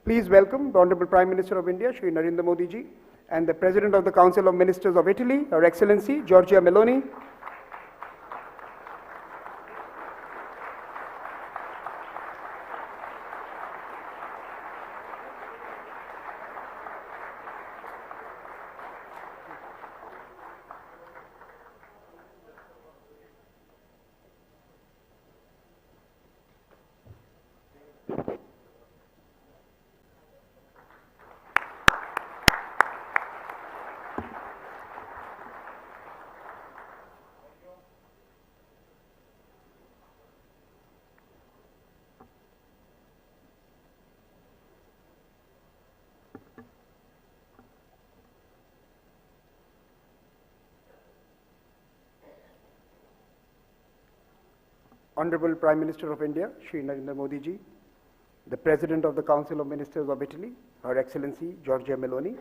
Please welcome the Honorable Prime Minister of India, Shri Narendra Modi ji, and the President of the Council of Ministers of Italy, Her Excellency Giorgia Meloni. Honorable Prime Minister of India, Shri Narendra Modi ji, the President of the Council of Ministers of Italy, Her Excellency Giorgia Meloni,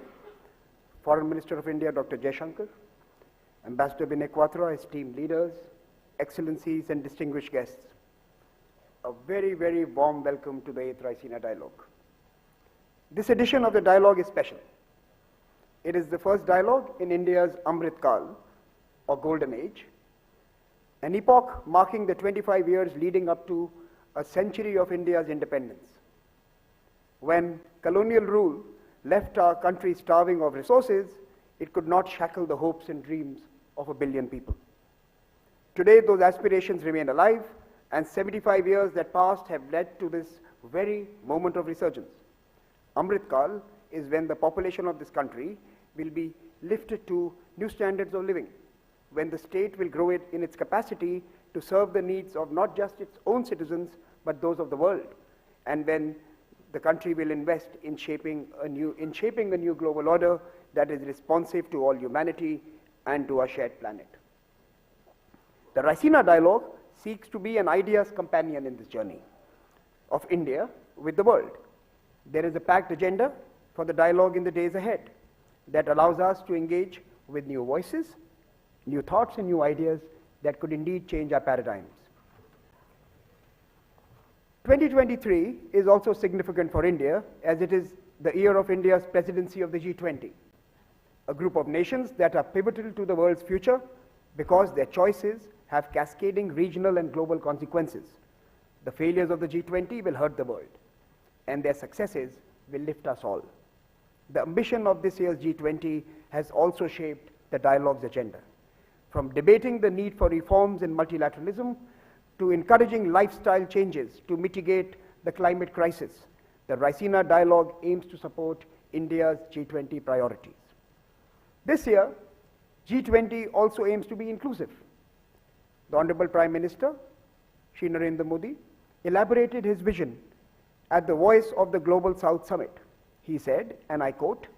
Foreign Minister of India, Dr. Jaishankar, Ambassador Vinay Quatra, esteemed leaders, Excellencies and distinguished guests, a very, very warm welcome to the 8th Raisina Dialogue. This edition of the dialogue is special. It is the first dialogue in India's Amrit Kal, or Golden Age, an epoch marking the 25 years leading up to a century of India's independence. When colonial rule left our country starving of resources, it could not shackle the hopes and dreams of 1 billion people. Today, those aspirations remain alive, and 75 years that passed have led to this very moment of resurgence. Amrit Kal is when the population of this country will be lifted to new standards of living, when the state will grow it in its capacity to serve the needs of not just its own citizens, but those of the world, and when the country will invest in shaping a new global order that is responsive to all humanity and to our shared planet. The Raisina Dialogue seeks to be an ideas companion in this journey of India with the world. There is a packed agenda for the dialogue in the days ahead that allows us to engage with new voices, new thoughts and new ideas that could indeed change our paradigms. 2023 is also significant for India, as it is the year of India's presidency of the G20, a group of nations that are pivotal to the world's future because their choices have cascading regional and global consequences. The failures of the G20 will hurt the world, and their successes will lift us all. The ambition of this year's G20 has also shaped the dialogue's agenda. From debating the need for reforms in multilateralism to encouraging lifestyle changes to mitigate the climate crisis, the Raisina Dialogue aims to support India's G20 priorities. This year, G20 also aims to be inclusive. The Honorable Prime Minister, Shri Narendra Modi, elaborated his vision at the Voice of the Global South Summit. He said, and I quote,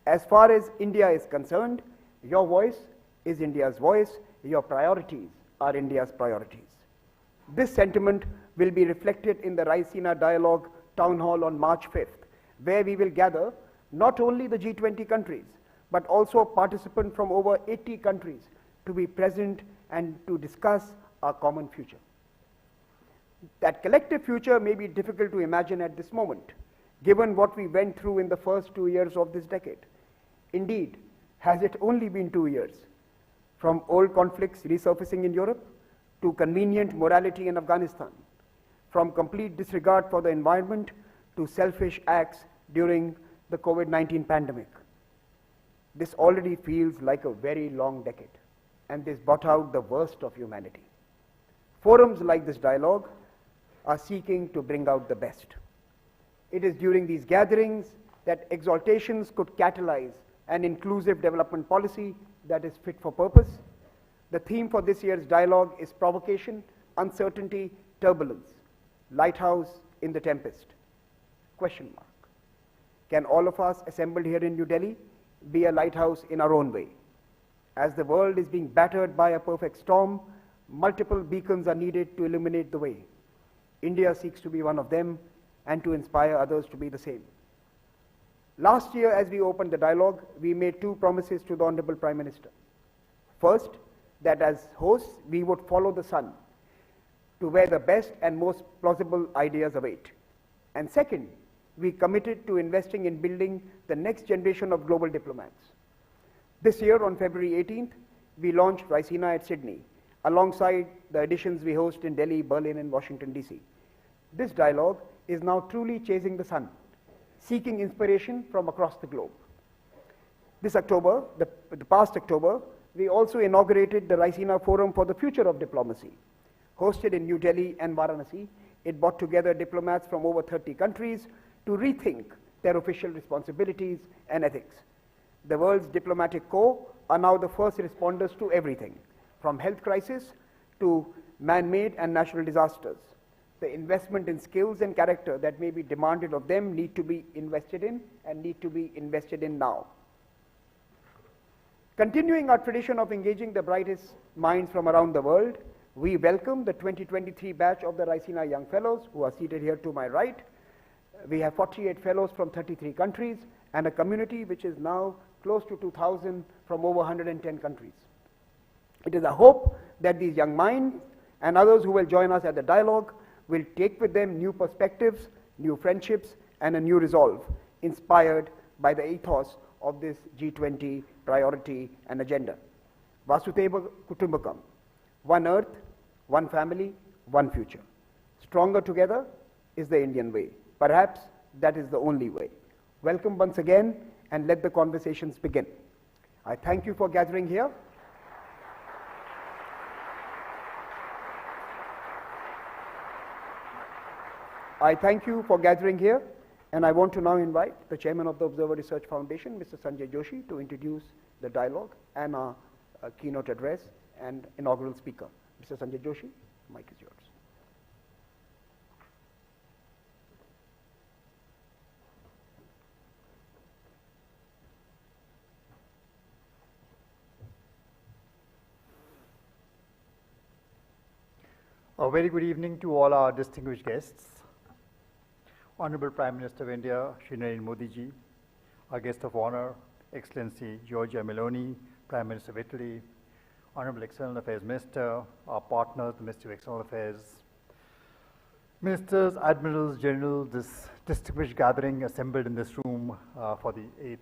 "As far as India is concerned, your voice is India's voice, your priorities are India's priorities." This sentiment will be reflected in the Raisina Dialogue Town Hall on March 5th, where we will gather not only the G20 countries, but also participants from over 80 countries to be present and to discuss our common future. That collective future may be difficult to imagine at this moment, given what we went through in the first 2 years of this decade. Indeed, has it only been 2 years? From old conflicts resurfacing in Europe to convenient morality in Afghanistan, from complete disregard for the environment to selfish acts during the COVID-19 pandemic. This already feels like a very long decade, and this brought out the worst of humanity. Forums like this dialogue are seeking to bring out the best. It is during these gatherings that exaltations could catalyze an inclusive development policy that is fit for purpose. The theme for this year's dialogue is provocation, uncertainty, turbulence, lighthouse in the tempest. Question mark. Can all of us assembled here in New Delhi be a lighthouse in our own way? As the world is being battered by a perfect storm, multiple beacons are needed to illuminate the way. India seeks to be one of them and to inspire others to be the same. Last year, as we opened the dialogue, we made 2 promises to the Honorable Prime Minister. First, that as hosts, we would follow the sun to where the best and most plausible ideas await. And second, we committed to investing in building the next generation of global diplomats. This year, on February 18th, we launched Raisina at Sydney, alongside the editions we host in Delhi, Berlin, and Washington, D.C. This dialogue is now truly chasing the sun, seeking inspiration from across the globe. This October, the past October, we also inaugurated the Raisina Forum for the Future of Diplomacy. Hosted in New Delhi and Varanasi, it brought together diplomats from over 30 countries to rethink their official responsibilities and ethics. The world's diplomatic corps are now the first responders to everything, from health crisis to man-made and natural disasters. The investment in skills and character that may be demanded of them need to be invested in and need to be invested in now. Continuing our tradition of engaging the brightest minds from around the world, we welcome the 2023 batch of the Raisina Young Fellows, who are seated here to my right. We have 48 fellows from 33 countries and a community which is now close to 2,000 from over 110 countries. It is a hope that these young minds and others who will join us at the dialogue will take with them new perspectives, new friendships, and a new resolve, inspired by the ethos of this G20 priority and agenda. Vasudhaiva Kutumbakam, one earth, one family, one future. Stronger together is the Indian way. Perhaps that is the only way. Welcome once again, and let the conversations begin. I thank you for gathering here. And I want to now invite the Chairman of the Observer Research Foundation, Mr. Sanjay Joshi, to introduce the dialogue and our keynote address and inaugural speaker. Mr. Sanjay Joshi, the mic is yours. A very good evening to all our distinguished guests. Honorable Prime Minister of India, Shri Narendra Modi ji, our guest of honor, Excellency Giorgia Meloni, Prime Minister of Italy, Honorable External Affairs Minister, our partners, the Ministry of External Affairs, Ministers, Admirals, Generals, this distinguished gathering assembled in this room for the 8th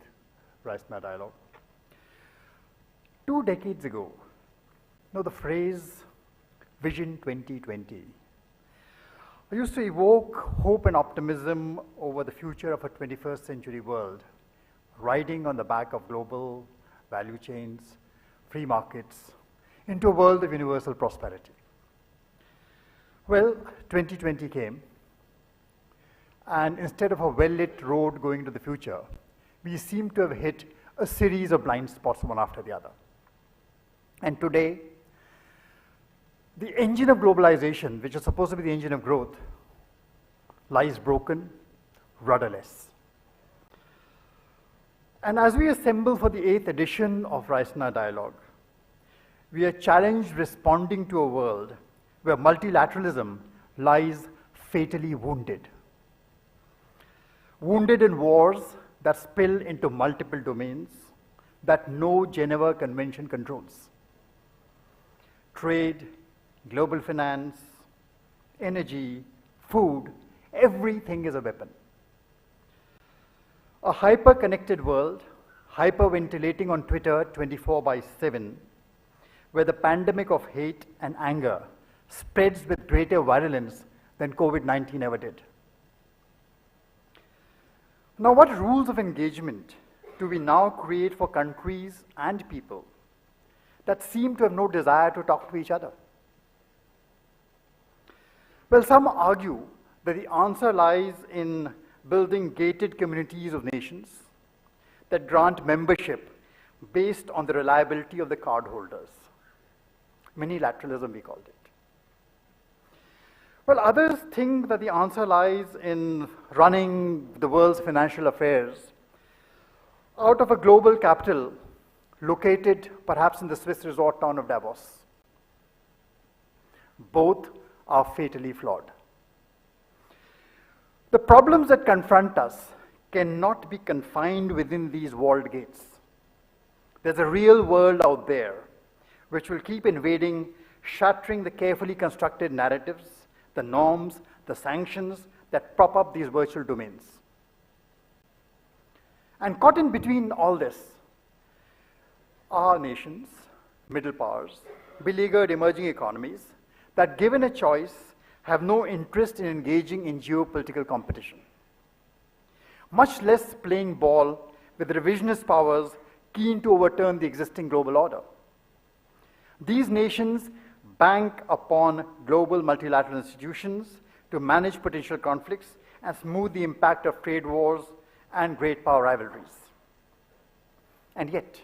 Raisina Dialogue. 2 decades ago, the phrase Vision 2020 used to evoke hope and optimism over the future of a 21st century world, riding on the back of global value chains, free markets, into a world of universal prosperity. Well, 2020 came, and instead of a well-lit road going to the future, we seem to have hit a series of blind spots one after the other. And today, the engine of globalization, which is supposed to be the engine of growth, lies broken, rudderless. And as we assemble for the 8th edition of Raisina Dialogue, we are challenged responding to a world where multilateralism lies fatally wounded. Wounded in wars that spill into multiple domains that no Geneva Convention controls. Trade, global finance, energy, food, everything is a weapon. A hyper-connected world, hyperventilating on Twitter 24/7, where the pandemic of hate and anger spreads with greater virulence than COVID-19 ever did. Now, what rules of engagement do we now create for countries and people that seem to have no desire to talk to each other? Well, some argue that the answer lies in building gated communities of nations that grant membership based on the reliability of the cardholders. Minilateralism, we called it. Well, others think that the answer lies in running the world's financial affairs out of a global capital located perhaps in the Swiss resort town of Davos. Both are fatally flawed. The problems that confront us cannot be confined within these walled gates. There's a real world out there which will keep invading, shattering the carefully constructed narratives, the norms, the sanctions that prop up these virtual domains. And caught in between all this are nations, middle powers, beleaguered emerging economies that, given a choice, have no interest in engaging in geopolitical competition, much less playing ball with revisionist powers keen to overturn the existing global order. These nations bank upon global multilateral institutions to manage potential conflicts and smooth the impact of trade wars and great power rivalries. And yet,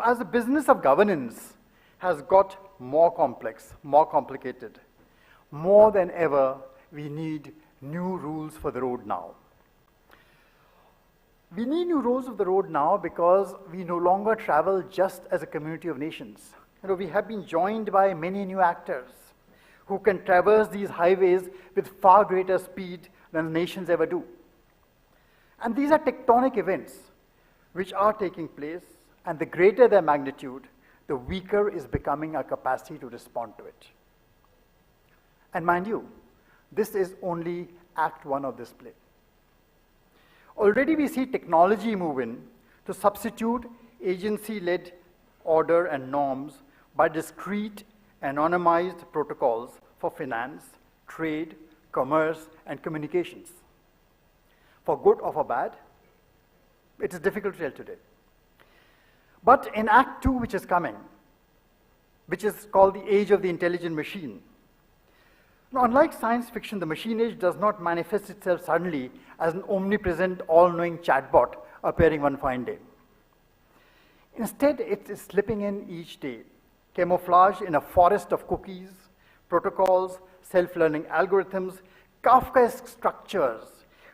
as the business of governance has got more complex, more complicated, more than ever, we need new rules for the road now. We need new rules of the road now because we no longer travel just as a community of nations. We have been joined by many new actors who can traverse these highways with far greater speed than the nations ever do. And these are tectonic events which are taking place, and the greater their magnitude, the weaker is becoming our capacity to respond to it. And mind you, this is only Act 1 of this play. Already we see technology move in to substitute agency-led order and norms by discrete, anonymized protocols for finance, trade, commerce, and communications. For good or for bad, it is difficult to tell today. But in Act 2, which is coming, which is called the Age of the Intelligent Machine, now, unlike science fiction, the machine age does not manifest itself suddenly as an omnipresent, all-knowing chatbot appearing one fine day. Instead, it is slipping in each day, camouflaged in a forest of cookies, protocols, self-learning algorithms, Kafkaesque structures,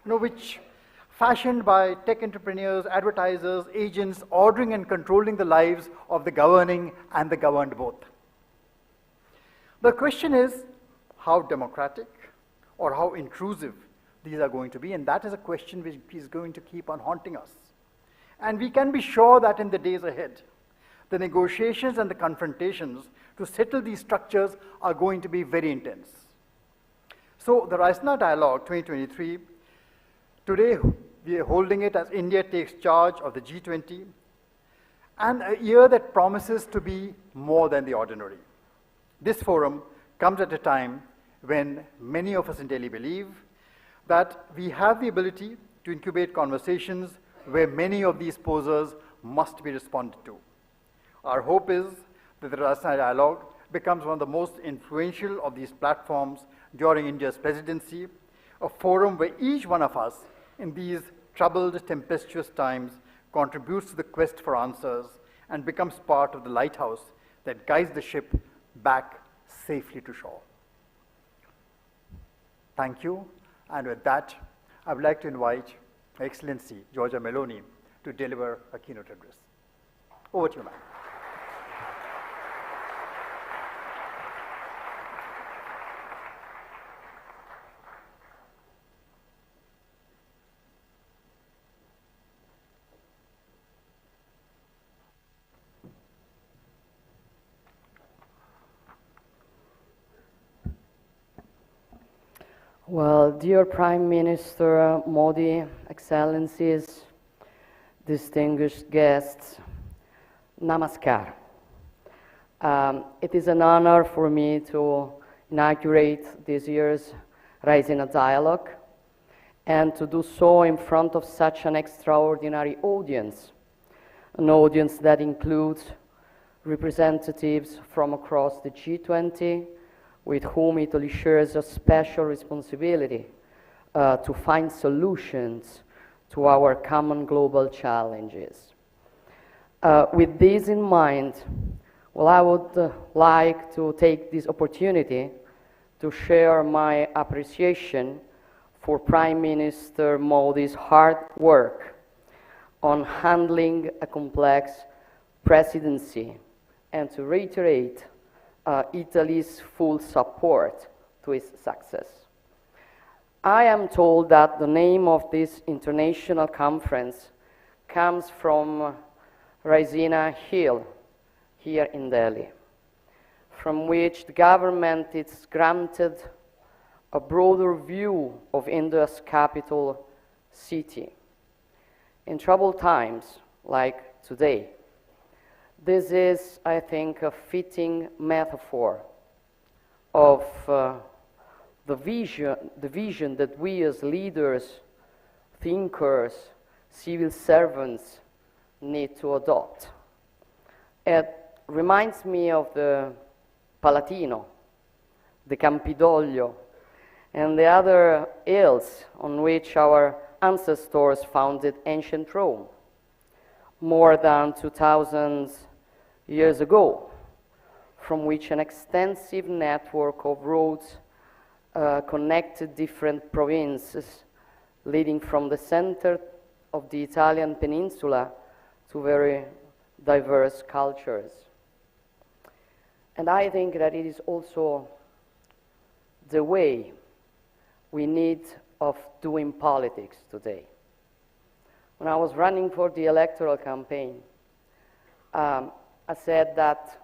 which fashioned by tech entrepreneurs, advertisers, agents, ordering and controlling the lives of the governing and the governed both. The question is, how democratic or how intrusive these are going to be, and that is a question which is going to keep on haunting us. And we can be sure that in the days ahead, the negotiations and the confrontations to settle these structures are going to be very intense. So the Raisina Dialogue 2023, today we are holding it as India takes charge of the G20, and a year that promises to be more than the ordinary. This forum comes at a time when many of us in Delhi believe that we have the ability to incubate conversations where many of these posers must be responded to. Our hope is that the Raisina Dialogue becomes one of the most influential of these platforms during India's presidency, a forum where each one of us in these troubled, tempestuous times contributes to the quest for answers and becomes part of the lighthouse that guides the ship back safely to shore. Thank you, and with that, I would like to invite Her Excellency Giorgia Meloni to deliver a keynote address. Over to you, ma'am. Well, dear Prime Minister Modi, Excellencies, distinguished guests, namaskar. It is an honor for me to inaugurate this year's Raisina Dialogue and to do so in front of such an extraordinary audience, an audience that includes representatives from across the G20, with whom Italy shares a special responsibility to find solutions to our common global challenges. With this in mind, well, I would like to take this opportunity to share my appreciation for Prime Minister Modi's hard work on handling a complex presidency and to reiterate Italy's full support to its success. I am told that the name of this international conference comes from Raisina Hill here in Delhi, from which the government is granted a broader view of India's capital city. in troubled times like today, this is, I think, a fitting metaphor of the vision that we as leaders, thinkers, civil servants need to adopt. It reminds me of the Palatino, the Campidoglio, and the other hills on which our ancestors founded ancient Rome more than 2,000 years ago, from which an extensive network of roads connected different provinces, leading from the center of the Italian peninsula to very diverse cultures. And I think that it is also the way we need of doing politics today. When I was running for the electoral campaign, I said that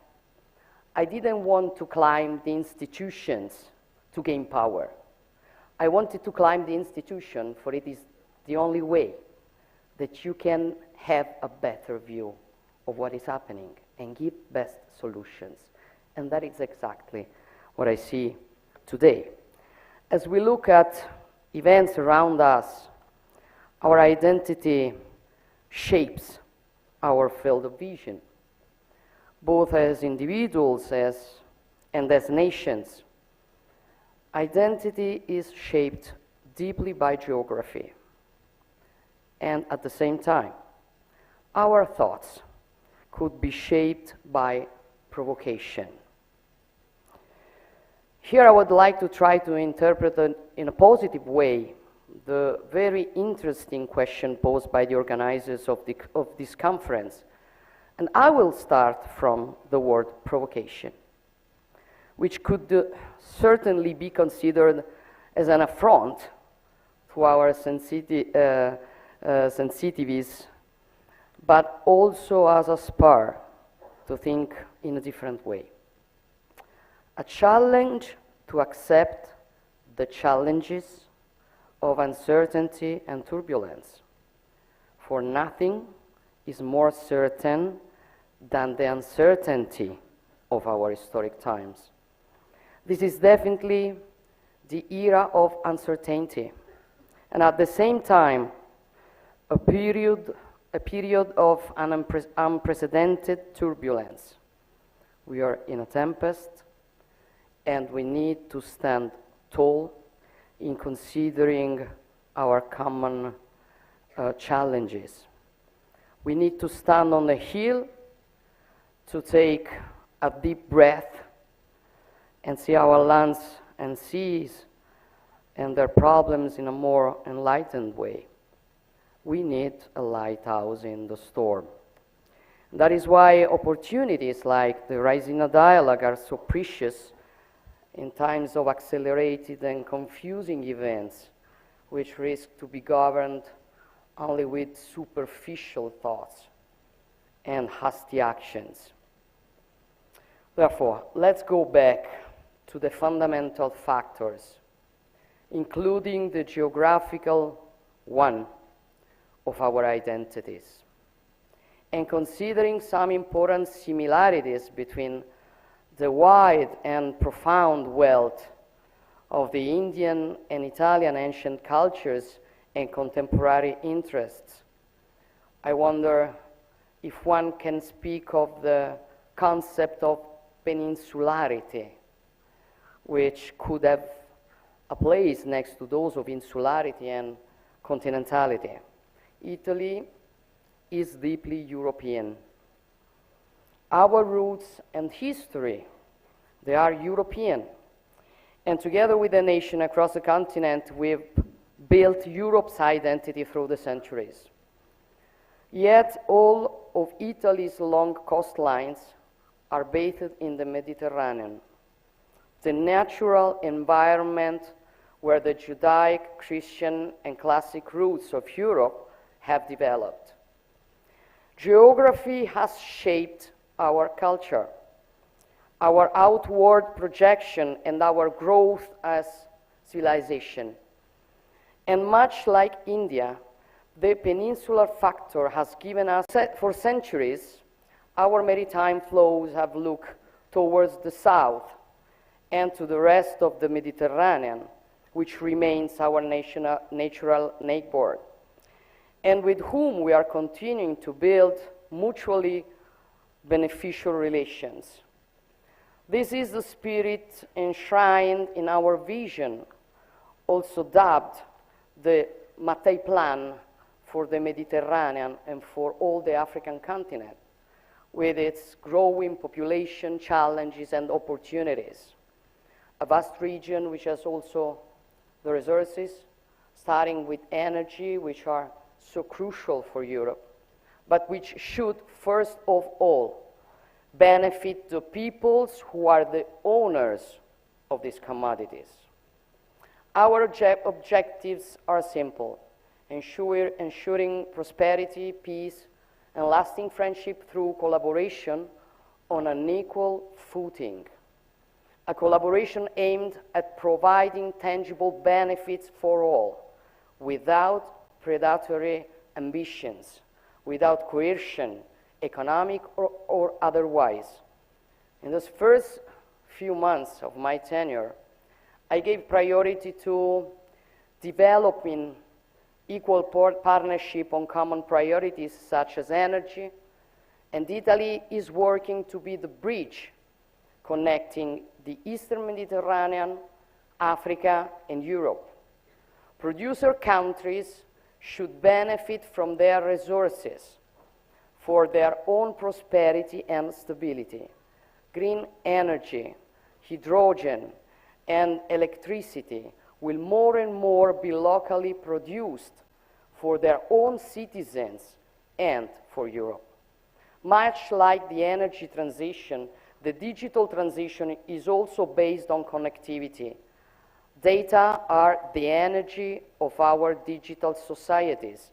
I didn't want to climb the institutions to gain power. I wanted to climb the institution, for it is the only way that you can have a better view of what is happening and give best solutions. And that is exactly what I see today. As we look at events around us, our identity shapes our field of vision, both as individuals and as nations. Identity is shaped deeply by geography, and at the same time, our thoughts could be shaped by provocation. Here I would like to try to interpret in a positive way the very interesting question posed by the organizers of this conference. And I will start from the word provocation, which could certainly be considered as an affront to our sensitivities, but also as a spur to think in a different way. A challenge to accept the challenges of uncertainty and turbulence. For nothing is more certain than the uncertainty of our historic times. This is definitely the era of uncertainty, and at the same time, a period of unprecedented turbulence. We are in a tempest, and we need to stand tall in considering our common challenges. We need to stand on the hill to take a deep breath and see our lands and seas and their problems in a more enlightened way. We need a lighthouse in the storm. That is why opportunities like the Raisina Dialogue are so precious in times of accelerated and confusing events, which risk to be governed only with superficial thoughts and hasty actions. Therefore, let's go back to the fundamental factors, including the geographical one of our identities, and considering some important similarities between the wide and profound wealth of the Indian and Italian ancient cultures and contemporary interests. I wonder if one can speak of the concept of peninsularity, which could have a place next to those of insularity and continentality. Italy is deeply European. Our roots and history, they are European. And together with the nation across the continent, we've built Europe's identity through the centuries. Yet all of Italy's long coastlines are bathed in the Mediterranean, the natural environment where the Judaic, Christian, and classic roots of Europe have developed. Geography has shaped our culture, our outward projection, and our growth as civilization. And much like India, the peninsular factor has given us, for centuries, our maritime flows have looked towards the south and to the rest of the Mediterranean, which remains our natural neighbor, and with whom we are continuing to build mutually beneficial relations. This is the spirit enshrined in our vision, also dubbed the Mattei Plan for the Mediterranean and for all the African continent, with its growing population, challenges, and opportunities. A vast region which has also the resources, starting with energy, which are so crucial for Europe, but which should, first of all, benefit the peoples who are the owners of these commodities. Our objectives are simple: ensuring prosperity, peace, and lasting friendship through collaboration on an equal footing. A collaboration aimed at providing tangible benefits for all, without predatory ambitions, without coercion, economic or otherwise. In those first few months of my tenure, I gave priority to developing equal partnership on common priorities such as energy, and Italy is working to be the bridge connecting the Eastern Mediterranean, Africa, and Europe. Producer countries should benefit from their resources for their own prosperity and stability. Green energy, hydrogen, and electricity will more and more be locally produced for their own citizens and for Europe. Much like the energy transition, the digital transition is also based on connectivity. Data are the energy of our digital societies,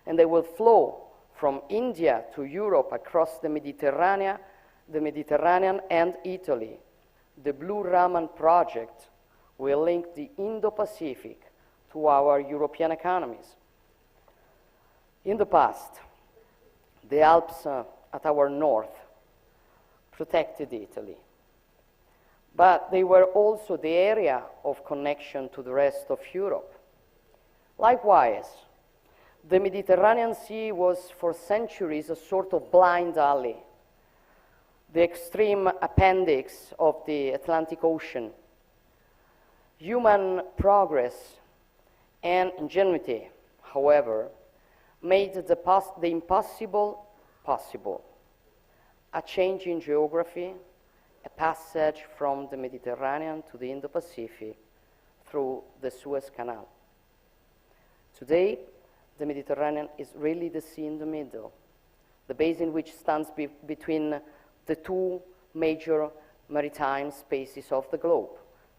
and they will flow from India to Europe across the Mediterranean and Italy. The Blue Raman project will link the Indo-Pacific to our European economies. In the past, the Alps at our north protected Italy, but they were also the area of connection to the rest of Europe. Likewise, the Mediterranean Sea was for centuries a sort of blind alley, the extreme appendix of the Atlantic Ocean. Human progress and ingenuity, however, made the impossible possible. A change in geography, a passage from the Mediterranean to the Indo-Pacific through the Suez Canal. Today, the Mediterranean is really the sea in the middle, the basin which stands between the two major maritime spaces of the globe,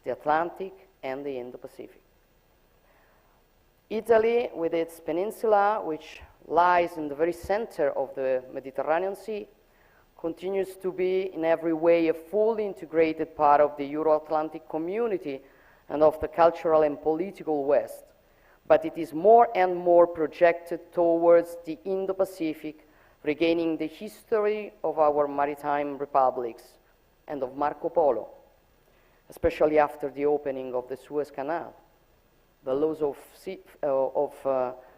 the Atlantic and the Indo-Pacific. Italy, with its peninsula, which lies in the very center of the Mediterranean Sea, continues to be in every way a fully integrated part of the Euro-Atlantic community and of the cultural and political West, but it is more and more projected towards the Indo-Pacific, regaining the history of our maritime republics and of Marco Polo, especially after the opening of the Suez Canal. The laws of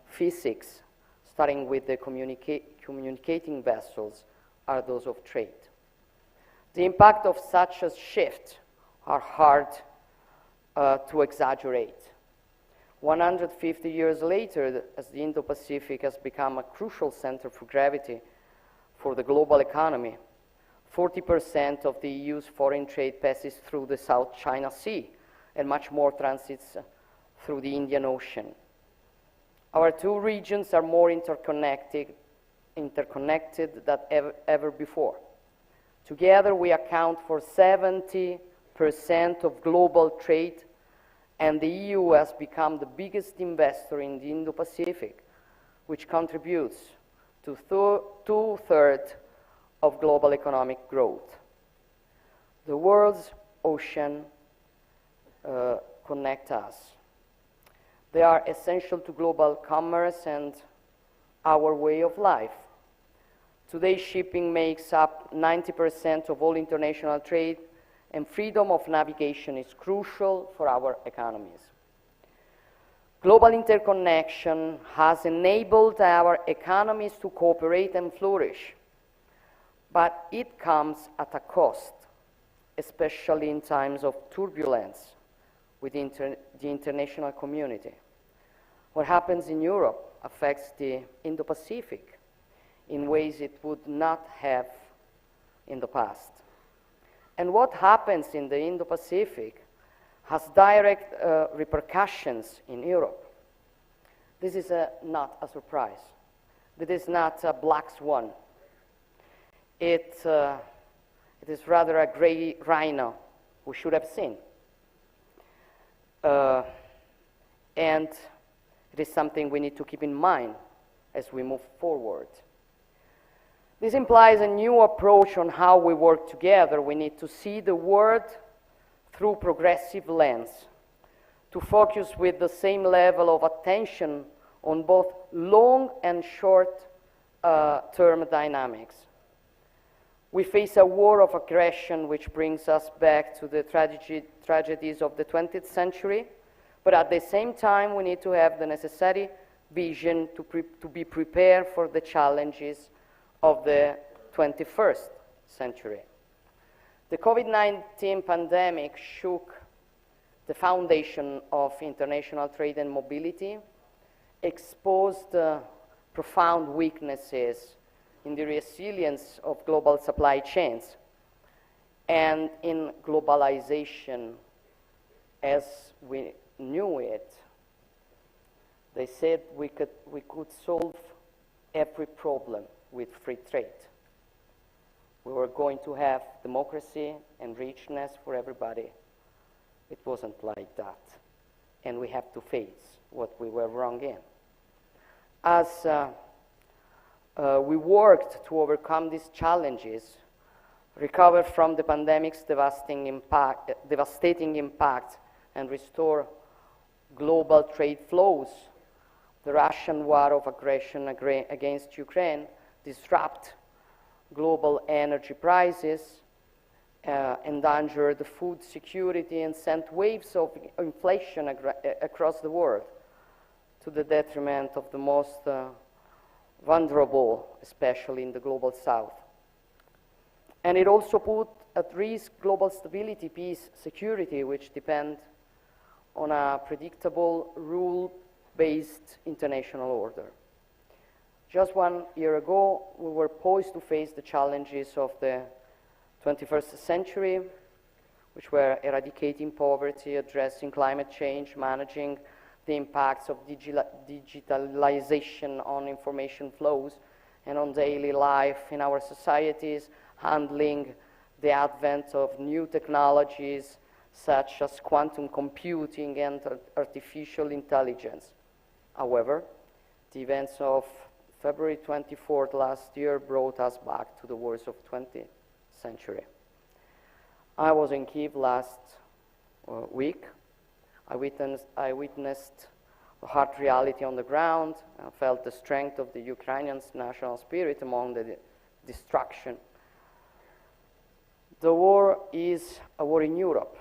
physics, starting with the communicating vessels, are those of trade. The impact of such a shift are hard to exaggerate. 150 years later, as the Indo-Pacific has become a crucial center for gravity for the global economy, 40% of the EU's foreign trade passes through the South China Sea, and much more transits through the Indian Ocean. Our two regions are more interconnected than ever before. Together, we account for 70% of global trade, and the EU has become the biggest investor in the Indo-Pacific, which contributes to two-thirds of global economic growth. The world's oceans connect us. They are essential to global commerce and our way of life. Today, shipping makes up 90% of all international trade, and freedom of navigation is crucial for our economies. Global interconnection has enabled our economies to cooperate and flourish, but it comes at a cost, especially in times of turbulence within the international community. What happens in Europe affects the Indo-Pacific in ways it would not have in the past. And what happens in the Indo-Pacific has direct repercussions in Europe. This is not a surprise. This is not a black swan. It is rather a gray rhino we should have seen. And it is something we need to keep in mind as we move forward. This implies a new approach on how we work together. We need to see the world through progressive lens, to focus with the same level of attention on both long and short-term dynamics. We face a war of aggression which brings us back to the tragedies of the 20th century, but at the same time we need to have the necessary vision to be prepared for the challenges of the 21st century. The COVID-19 pandemic shook the foundation of international trade and mobility, exposed profound weaknesses in the resilience of global supply chains and in globalization as we knew it. They said we could solve every problem with free trade. We were going to have democracy and richness for everybody. It wasn't like that. And we have to face what we were wrong in. As we worked to overcome these challenges, recover from the pandemic's devastating impact, and restore global trade flows, the Russian war of aggression against Ukraine disrupt global energy prices, endangered food security, and sent waves of inflation across the world to the detriment of the most vulnerable, especially in the global south. And it also put at risk global stability, peace, security, which depend on a predictable, rule-based international order. Just 1 year ago, we were poised to face the challenges of the 21st century, which were eradicating poverty, addressing climate change, managing the impacts of digitalization on information flows and on daily life in our societies, handling the advent of new technologies such as quantum computing and artificial intelligence. However, the events of February 24th last year brought us back to the wars of the 20th century. I was in Kyiv last week. I witnessed the hard reality on the ground. I felt the strength of the Ukrainian national spirit among the destruction. The war is a war in Europe,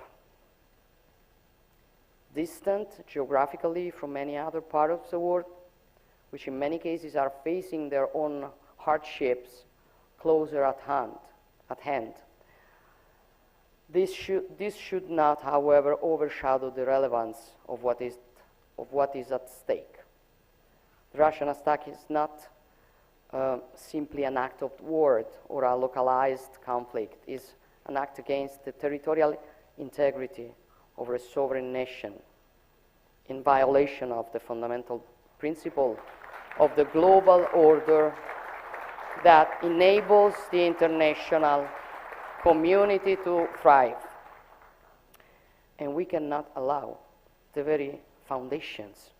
distant geographically from many other parts of the world, which in many cases are facing their own hardships closer at hand. This should not, however, overshadow the relevance of what is at stake. The Russian attack is not simply an act of war or a localized conflict. It is an act against the territorial integrity of a sovereign nation in violation of the fundamental principle of the global order that enables the international community to thrive. And we cannot allow the very foundations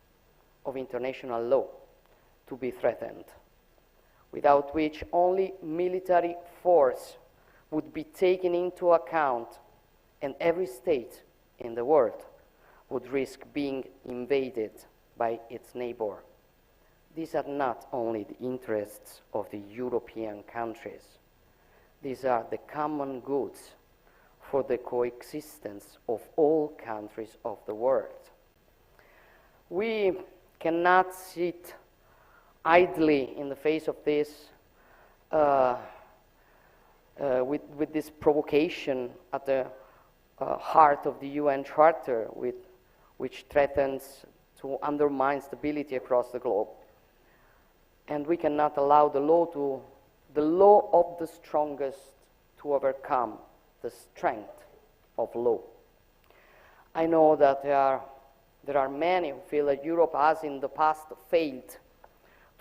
of international law to be threatened, without which only military force would be taken into account, and every state in the world would risk being invaded by its neighbor. these are not only the interests of the European countries. These are the common goods for the coexistence of all countries of the world. We cannot sit idly in the face of this with this provocation at the heart of the UN Charter, which threatens to undermine stability across the globe. And we cannot allow the law of the strongest to overcome the strength of law. I know that there are many who feel that Europe has in the past failed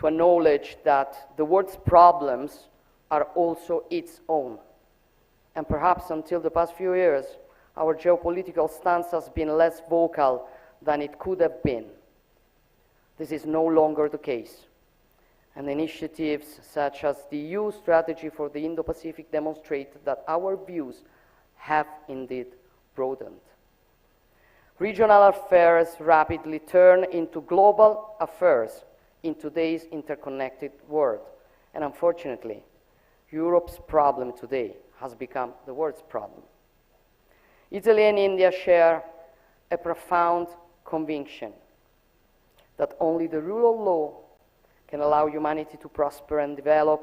to acknowledge that the world's problems are also its own. And perhaps until the past few years, our geopolitical stance has been less vocal than it could have been. This is no longer the case. And initiatives such as the EU strategy for the Indo-Pacific demonstrate that our views have indeed broadened. Regional affairs rapidly turn into global affairs in today's interconnected world. And unfortunately, Europe's problem today has become the world's problem. Italy and India share a profound conviction that only the rule of law can allow humanity to prosper and develop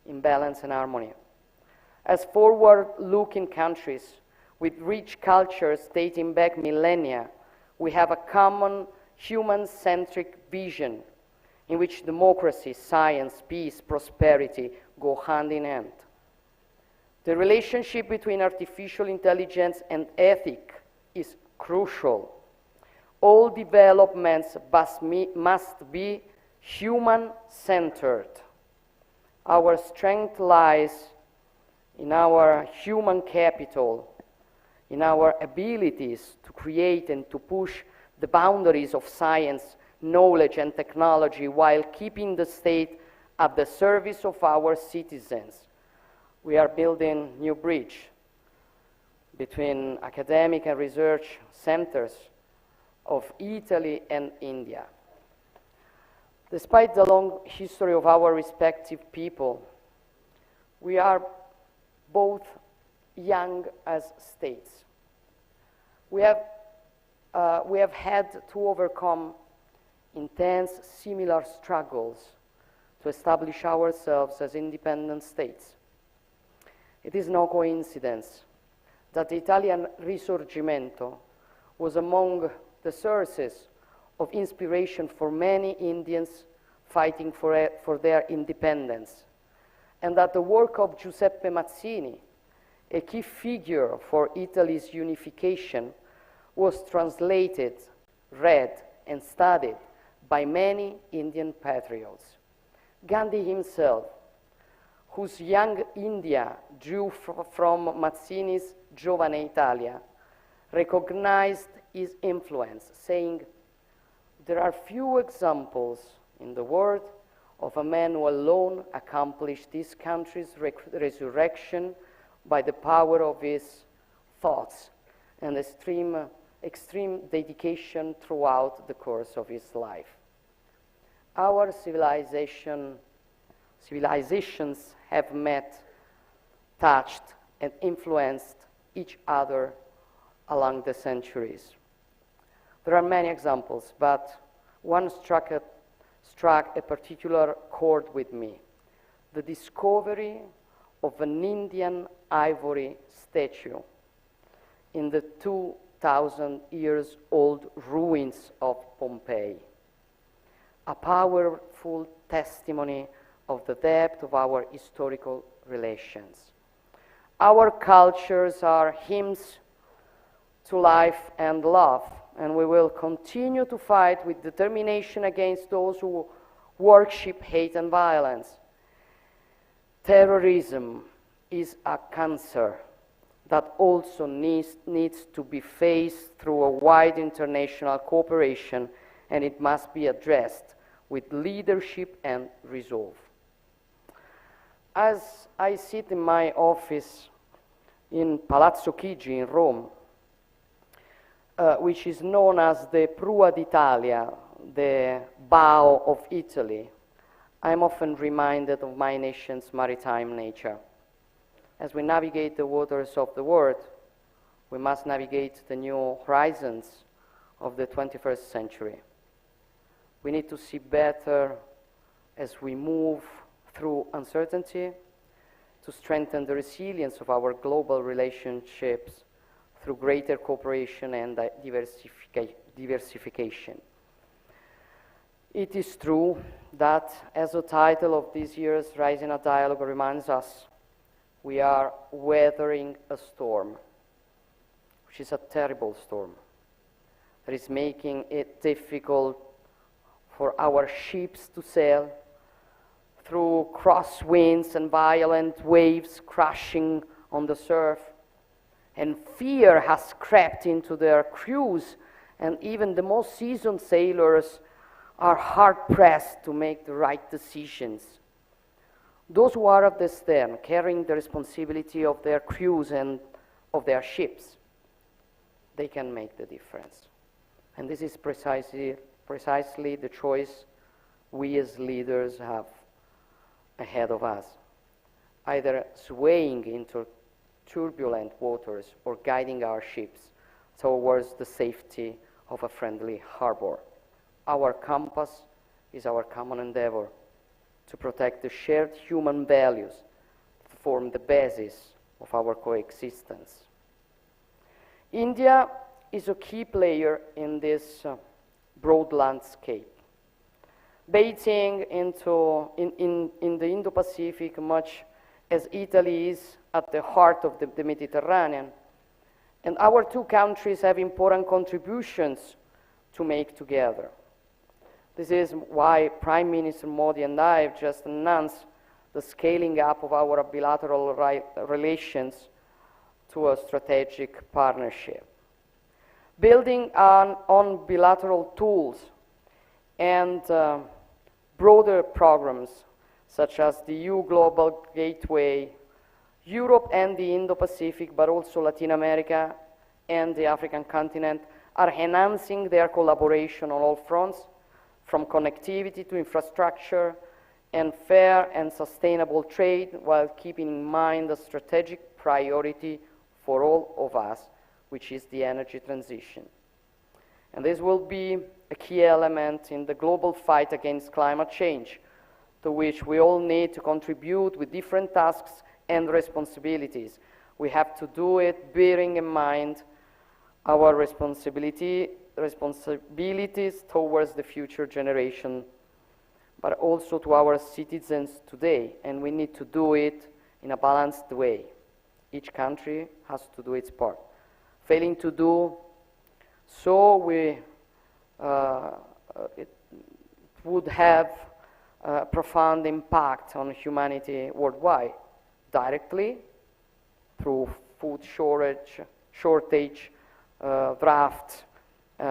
in balance and harmony. As forward-looking countries with rich cultures dating back millennia, we have a common human-centric vision in which democracy, science, peace, prosperity go hand in hand. The relationship between artificial intelligence and ethics is crucial. All developments must be human-centered. Our strength lies in our human capital, in our abilities to create and to push the boundaries of science, knowledge, and technology while keeping the state at the service of our citizens. We are building a new bridge between academic and research centers of Italy and India. Despite the long history of our respective people, we are both young as states. We have had to overcome intense similar struggles to establish ourselves as independent states. It is no coincidence that the Italian Risorgimento was among the sources of inspiration for many Indians fighting for their independence, and that the work of Giuseppe Mazzini, a key figure for Italy's unification, was translated, read, and studied by many Indian patriots. Gandhi himself, whose Young India drew from Mazzini's Giovane Italia, recognized his influence, saying, "There are few examples in the world of a man who alone accomplished this country's resurrection by the power of his thoughts and extreme dedication throughout the course of his life." Our civilizations have met, touched, and influenced each other along the centuries. There are many examples, but one struck a particular chord with me: the discovery of an Indian ivory statue in the 2,000 years old ruins of Pompeii, a powerful testimony of the depth of our historical relations. Our cultures are hymns to life and love, and we will continue to fight with determination against those who worship hate and violence. Terrorism is a cancer that also needs to be faced through a wide international cooperation, and it must be addressed with leadership and resolve. As I sit in my office in Palazzo Chigi in Rome, which is known as the Prua d'Italia, the bow of Italy, I'm often reminded of my nation's maritime nature. As we navigate the waters of the world, we must navigate the new horizons of the 21st century. We need to see better as we move through uncertainty, to strengthen the resilience of our global relationships through greater cooperation and diversification. It is true that, as the title of this year's Raisina Dialogue reminds us, we are weathering a storm, which is a terrible storm, that is making it difficult for our ships to sail through crosswinds and violent waves crashing on the surf. And fear has crept into their crews, and even the most seasoned sailors are hard-pressed to make the right decisions. Those who are at the stern, carrying the responsibility of their crews and of their ships, they can make the difference. And this is precisely the choice we as leaders have ahead of us, either swaying into turbulent waters or guiding our ships towards the safety of a friendly harbor. Our compass is our common endeavor to protect the shared human values that form the basis of our coexistence. India is a key player in this broad landscape. Bathing in the Indo-Pacific, much as Italy is at the heart of the Mediterranean. And our two countries have important contributions to make together. This is why Prime Minister Modi and I have just announced the scaling up of our bilateral relations to a strategic partnership. Building on bilateral tools and broader programs such as the EU Global Gateway, Europe and the Indo-Pacific, but also Latin America and the African continent, are enhancing their collaboration on all fronts, from connectivity to infrastructure and fair and sustainable trade, while keeping in mind the strategic priority for all of us, which is the energy transition. And this will be a key element in the global fight against climate change, to which we all need to contribute with different tasks and responsibilities. We have to do it bearing in mind our responsibilities towards the future generation, but also to our citizens today, and we need to do it in a balanced way. Each country has to do its part. Failing to do so, it would have a profound impact on humanity worldwide, directly through food shortage, drought,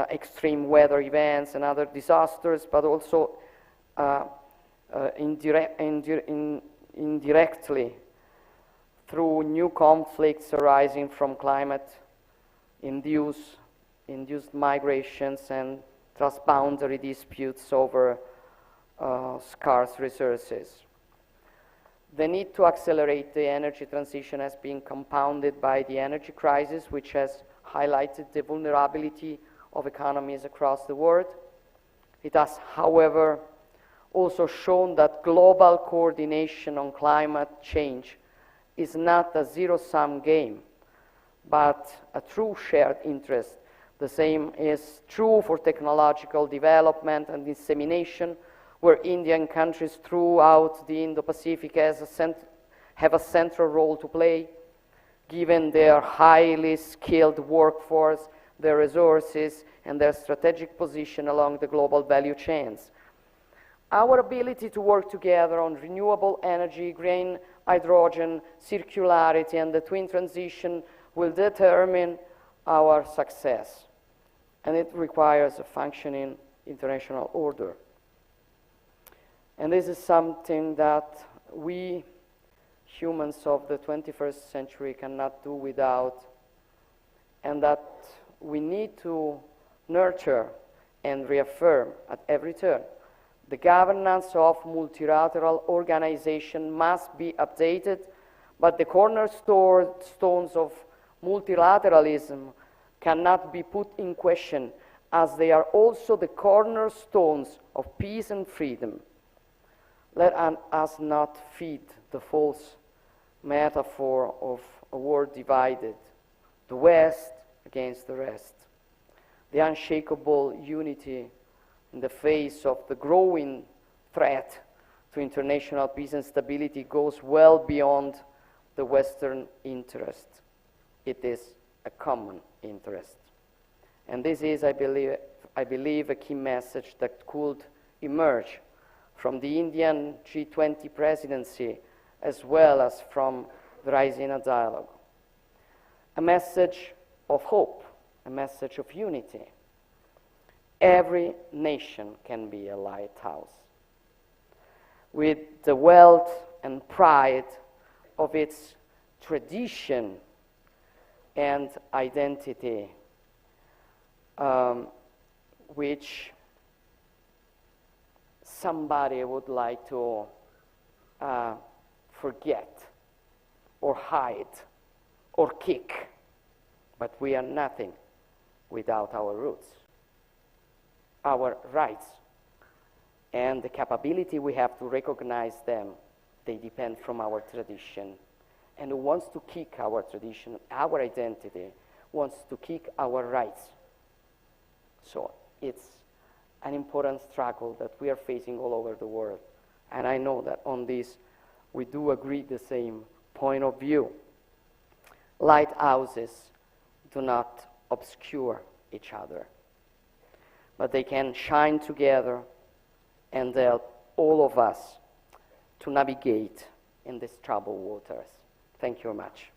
extreme weather events and other disasters, but also indirectly through new conflicts arising from climate-induced migrations and transboundary disputes over scarce resources. The need to accelerate the energy transition has been compounded by the energy crisis, which has highlighted the vulnerability of economies across the world. It has, however, also shown that global coordination on climate change is not a zero-sum game, but a true shared interest. The same is true for technological development and dissemination, where Indian countries throughout the Indo-Pacific have a central role to play, given their highly skilled workforce, their resources, and their strategic position along the global value chains. Our ability to work together on renewable energy, green hydrogen, circularity, and the twin transition will determine our success. And it requires a functioning international order. And this is something that we, humans of the 21st century, cannot do without, and that we need to nurture and reaffirm at every turn, The governance of multilateral organization must be updated, but the cornerstones of multilateralism cannot be put in question, as they are also the cornerstones of peace and freedom. Let us not feed the false metaphor of a world divided, the West against the rest. The unshakable unity in the face of the growing threat to international peace and stability goes well beyond the Western interest. It is a common interest. And this is, I believe, a key message that could emerge from the Indian G20 presidency as well as from the Raisina Dialogue. A message of hope, a message of unity. Every nation can be a lighthouse. With the wealth and pride of its tradition and identity, which somebody would like to forget or hide or kick. But we are nothing without our roots, our rights, and the capability we have to recognize them. They depend from our tradition. And who wants to kick our tradition, our identity, wants to kick our rights. So it's an important struggle that we are facing all over the world. And I know that on this we do agree the same point of view. Lighthouses do not obscure each other, but they can shine together and help all of us to navigate in these troubled waters. Thank you very much.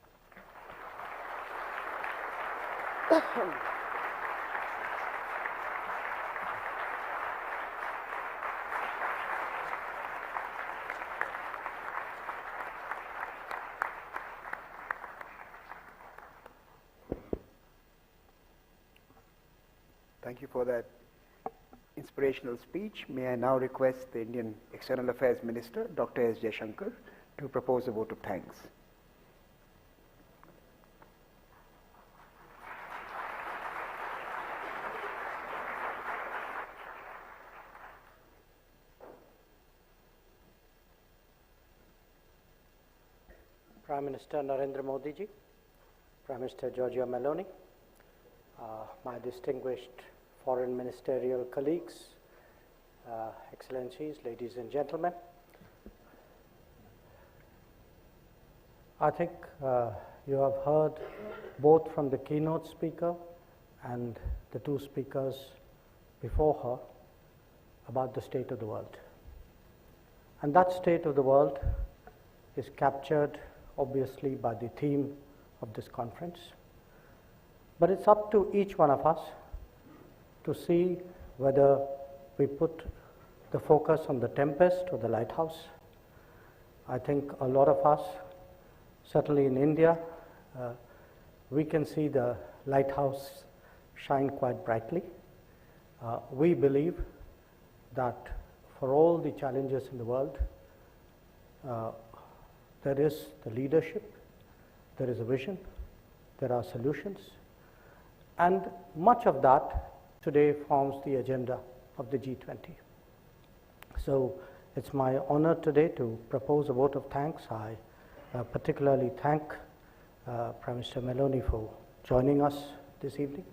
Thank you for that inspirational speech. May I now request the Indian External Affairs Minister, Dr. S. Jaishankar, to propose a vote of thanks. Prime Minister Narendra Modi ji, Prime Minister Giorgia Meloni, my distinguished foreign ministerial colleagues, Excellencies, ladies and gentlemen. I think you have heard both from the keynote speaker and the two speakers before her about the state of the world. And that state of the world is captured obviously by the theme of this conference. But it's up to each one of us to see whether we put the focus on the tempest or the lighthouse. I think a lot of us, certainly in India, we can see the lighthouse shine quite brightly. We believe that for all the challenges in the world, there is the leadership, there is a vision, there are solutions, and much of that today forms the agenda of the G20. So it's my honor today to propose a vote of thanks. I particularly thank Prime Minister Meloni for joining us this evening.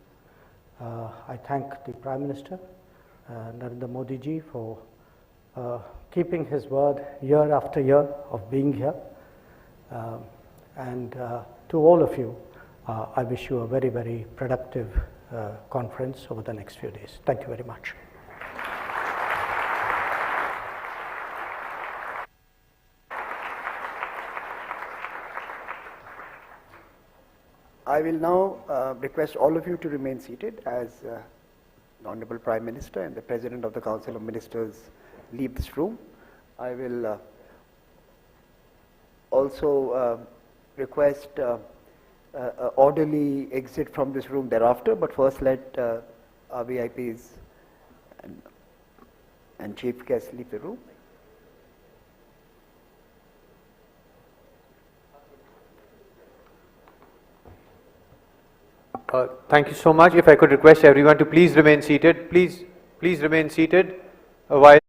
I thank the Prime Minister, Narendra Modi ji, for keeping his word year after year of being here. And to all of you, I wish you a very, very productive conference over the next few days. Thank you very much. I will now request all of you to remain seated as the Honorable Prime Minister and the President of the Council of Ministers leave this room. I will also request an orderly exit from this room thereafter, but first let our VIPs and and chief guests leave the room. Thank you so much. If I could request everyone to please remain seated. Please remain seated while